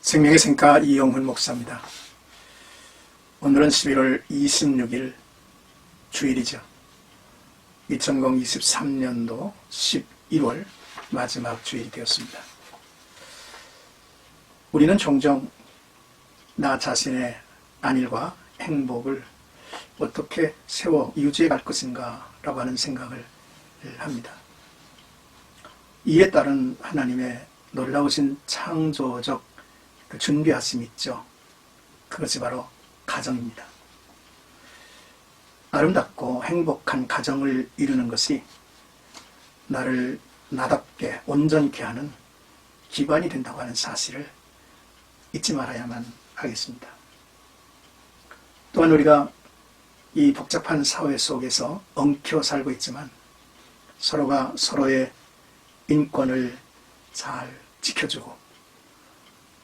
생명의 생가 이영훈 목사입니다. 오늘은 11월 26일 주일이죠. 2023년도 11월 마지막 주일이 되었습니다. 우리는 종종 나 자신의 안일과 행복을 어떻게 세워 유지해 갈 것인가 라고 하는 생각을 합니다. 이에 따른 하나님의 놀라우신 창조적 준비하심이 있죠. 그것이 바로 가정입니다. 아름답고 행복한 가정을 이루는 것이 나를 나답게 온전케 하는 기반이 된다고 하는 사실을 잊지 말아야만 하겠습니다. 또한 우리가 이 복잡한 사회 속에서 엉켜 살고 있지만 서로가 서로의 인권을 잘 지켜주고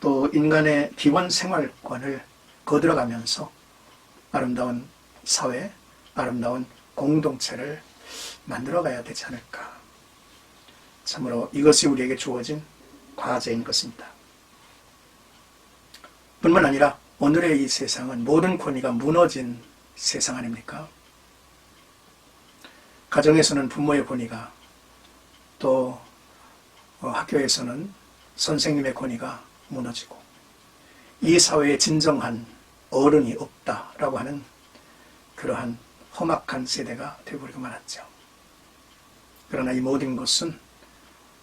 또 인간의 기본 생활권을 거들어가면서 아름다운 사회, 아름다운 공동체를 만들어가야 되지 않을까. 참으로 이것이 우리에게 주어진 과제인 것입니다. 뿐만 아니라 오늘의 이 세상은 모든 권위가 무너진 세상 아닙니까? 가정에서는 부모의 권위가, 또 학교에서는 선생님의 권위가 무너지고 이 사회에 진정한 어른이 없다라고 하는 그러한 험악한 세대가 되어버리고 말았죠. 그러나 이 모든 것은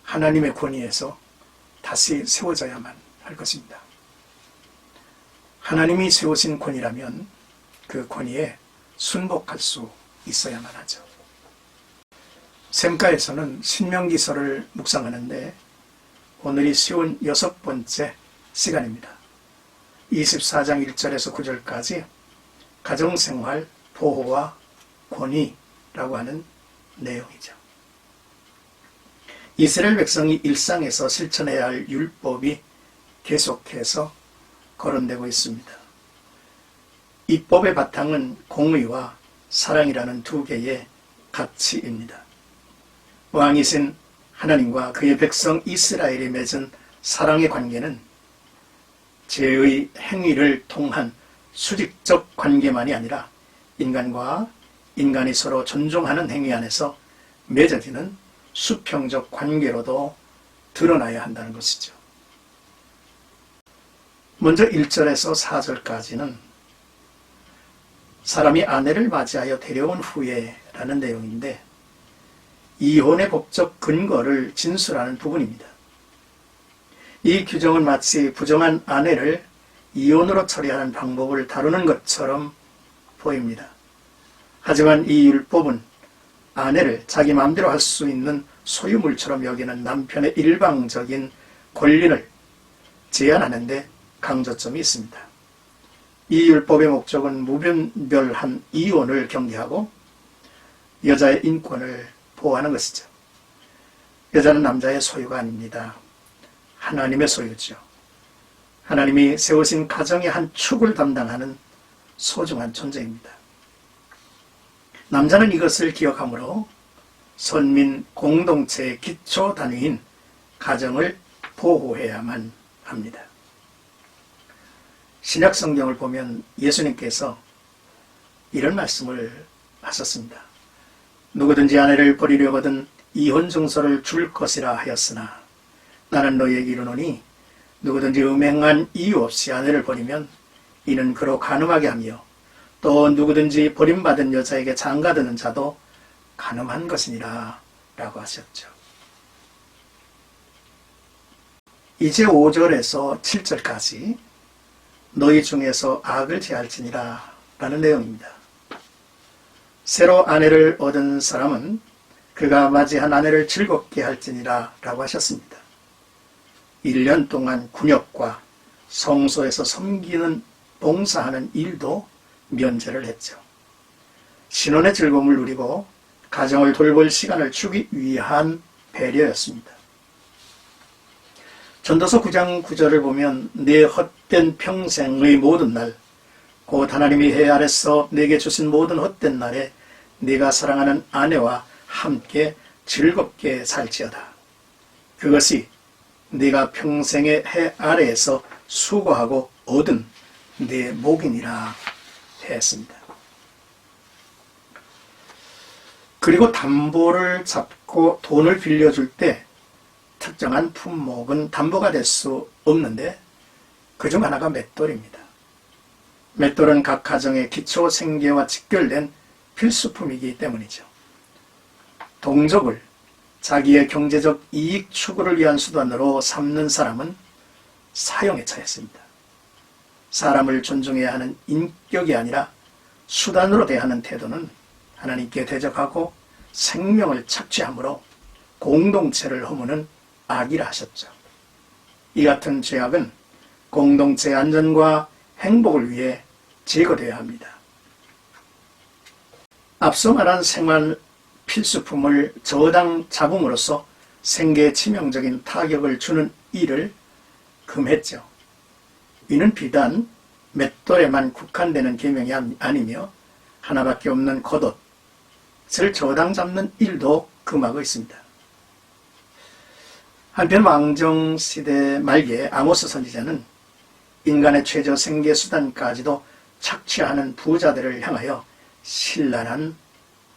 하나님의 권위에서 다시 세워져야만 할 것입니다. 하나님이 세우신 권위라면 그 권위에 순복할 수 있어야만 하죠. 샘가에서는 신명기서를 묵상하는데 오늘이 쉬운 6번째 시간입니다. 24장 1절에서 9절까지 가정생활 보호와 권위라고 하는 내용이죠. 이스라엘 백성이 일상에서 실천해야 할 율법이 계속해서 거론되고 있습니다. 이 법의 바탕은 공의와 사랑이라는 두 개의 가치입니다. 왕이신 하나님과 그의 백성 이스라엘이 맺은 사랑의 관계는 죄의 행위를 통한 수직적 관계만이 아니라 인간과 인간이 서로 존중하는 행위 안에서 맺어지는 수평적 관계로도 드러나야 한다는 것이죠. 먼저 1절에서 4절까지는 사람이 아내를 맞이하여 데려온 후에 라는 내용인데 이혼의 법적 근거를 진술하는 부분입니다. 이 규정은 마치 부정한 아내를 이혼으로 처리하는 방법을 다루는 것처럼 보입니다. 하지만 이 율법은 아내를 자기 마음대로 할 수 있는 소유물처럼 여기는 남편의 일방적인 권리를 제한하는 데 강조점이 있습니다. 이 율법의 목적은 무분별한 이혼을 경계하고 여자의 인권을 보호하는 것이죠. 여자는 남자의 소유가 아닙니다. 하나님의 소유죠. 하나님이 세우신 가정의 한 축을 담당하는 소중한 존재입니다. 남자는 이것을 기억하므로 선민 공동체의 기초 단위인 가정을 보호해야만 합니다. 신약 성경을 보면 예수님께서 이런 말씀을 하셨습니다. 누구든지 아내를 버리려거든 이혼 증서를 줄 것이라 하였으나 나는 너희에게 이르노니 누구든지 음행한 이유 없이 아내를 버리면 이는 그로 간음하게 하며 또 누구든지 버림받은 여자에게 장가드는 자도 간음한 것이니라 라고 하셨죠. 이제 5절에서 7절까지 너희 중에서 악을 제할지니라 라는 내용입니다. 새로 아내를 얻은 사람은 그가 맞이한 아내를 즐겁게 할지니라 라고 하셨습니다. 1년 동안 군역과 성소에서 섬기는 봉사하는 일도 면제를 했죠. 신혼의 즐거움을 누리고 가정을 돌볼 시간을 주기 위한 배려였습니다. 전도서 9장 9절을 보면 내 헛된 평생의 모든 날 곧 하나님이 해 아래서 내게 주신 모든 헛된 날에 네가 사랑하는 아내와 함께 즐겁게 살지어다. 그것이 네가 평생의 해 아래에서 수고하고 얻은 내 목이니라 했습니다. 그리고 담보를 잡고 돈을 빌려줄 때 특정한 품목은 담보가 될 수 없는데 그중 하나가 맷돌입니다. 맷돌은 각 가정의 기초 생계와 직결된 필수품이기 때문이죠. 동족을 자기의 경제적 이익 추구를 위한 수단으로 삼는 사람은 사형에 처했습니다. 사람을 존중해야 하는 인격이 아니라 수단으로 대하는 태도는 하나님께 대적하고 생명을 착취함으로 공동체를 허무는 악이라 하셨죠. 이 같은 죄악은 공동체 안전과 행복을 위해 제거되어야 합니다. 앞서 말한 생활 필수품을 저당 잡음으로써 생계에 치명적인 타격을 주는 일을 금했죠. 이는 비단 맷돌에만 국한되는 계명이 아니며 하나밖에 없는 겉옷을 저당 잡는 일도 금하고 있습니다. 한편 왕정시대 말기에 아모스 선지자는 인간의 최저 생계수단까지도 착취하는 부자들을 향하여 신랄한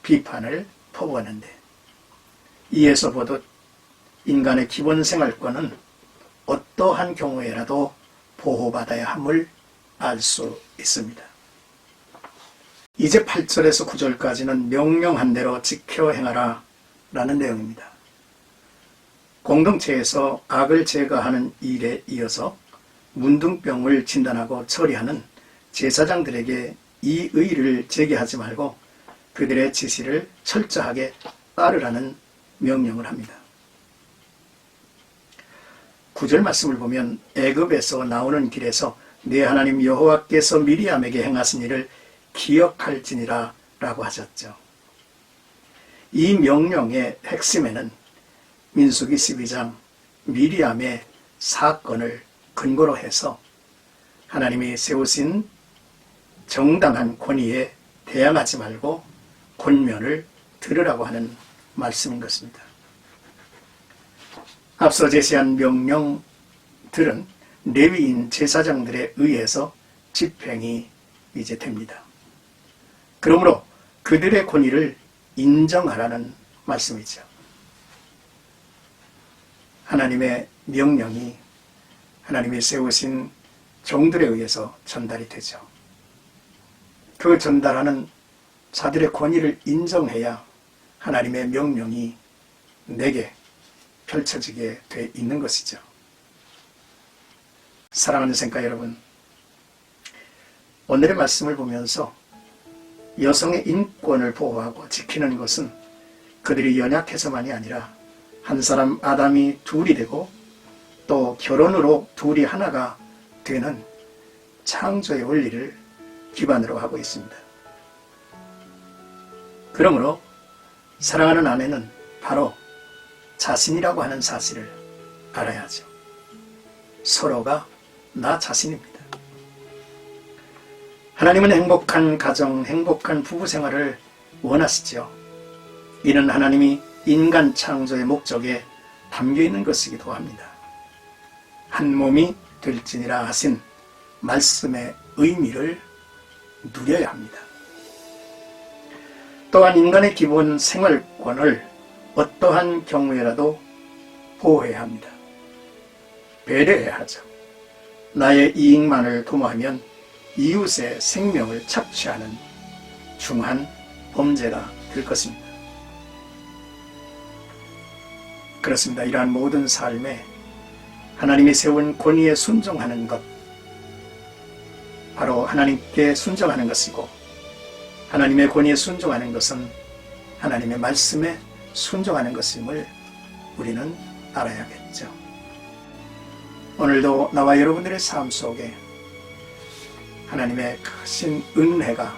비판을 퍼부었는데, 이에서 보듯 인간의 기본 생활권은 어떠한 경우에라도 보호받아야 함을 알 수 있습니다. 이제 8절에서 9절까지는 명령한 대로 지켜 행하라 라는 내용입니다. 공동체에서 악을 제거하는 일에 이어서 문둥병을 진단하고 처리하는 제사장들에게 이 의의를 제기하지 말고 그들의 지시를 철저하게 따르라는 명령을 합니다. 9절 말씀을 보면 애굽에서 나오는 길에서 네 하나님 여호와께서 미리암에게 행하신 일을 기억할지니라 라고 하셨죠. 이 명령의 핵심에는 민수기 12장 미리암의 사건을 근거로 해서 하나님이 세우신 정당한 권위에 대항하지 말고 권면을 들으라고 하는 말씀인 것입니다. 앞서 제시한 명령들은 레위인 제사장들에 의해서 집행이 이제 됩니다. 그러므로 그들의 권위를 인정하라는 말씀이죠. 하나님의 명령이 하나님이 세우신 종들에 의해서 전달이 되죠. 그 전달하는 자들의 권위를 인정해야 하나님의 명령이 내게 펼쳐지게 돼 있는 것이죠. 사랑하는 생각 여러분, 오늘의 말씀을 보면서 여성의 인권을 보호하고 지키는 것은 그들이 연약해서만이 아니라 한 사람 아담이 둘이 되고 또 결혼으로 둘이 하나가 되는 창조의 원리를 기반으로 하고 있습니다. 그러므로 사랑하는 아내는 바로 자신이라고 하는 사실을 알아야죠. 서로가 나 자신입니다. 하나님은 행복한 가정, 행복한 부부 생활을 원하시죠. 이는 하나님이 인간 창조의 목적에 담겨있는 것이기도 합니다. 한 몸이 될지니라 하신 말씀의 의미를 누려야 합니다. 또한 인간의 기본 생활권을 어떠한 경우에라도 보호해야 합니다. 배려해야 하죠. 나의 이익만을 도모하면 이웃의 생명을 착취하는 중한 범죄가 될 것입니다. 그렇습니다. 이러한 모든 삶에 하나님이 세운 권위에 순종하는 것, 바로 하나님께 순종하는 것이고, 하나님의 권위에 순종하는 것은 하나님의 말씀에 순종하는 것임을 우리는 알아야겠죠. 오늘도 나와 여러분들의 삶 속에 하나님의 크신 은혜가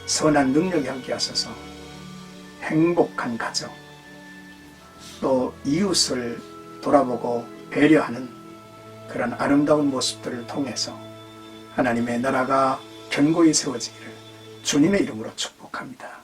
선한 능력이 함께 하셔서 행복한 가정, 또 이웃을 돌아보고 배려하는 그런 아름다운 모습들을 통해서 하나님의 나라가 견고히 세워지기를 주님의 이름으로 축복합니다.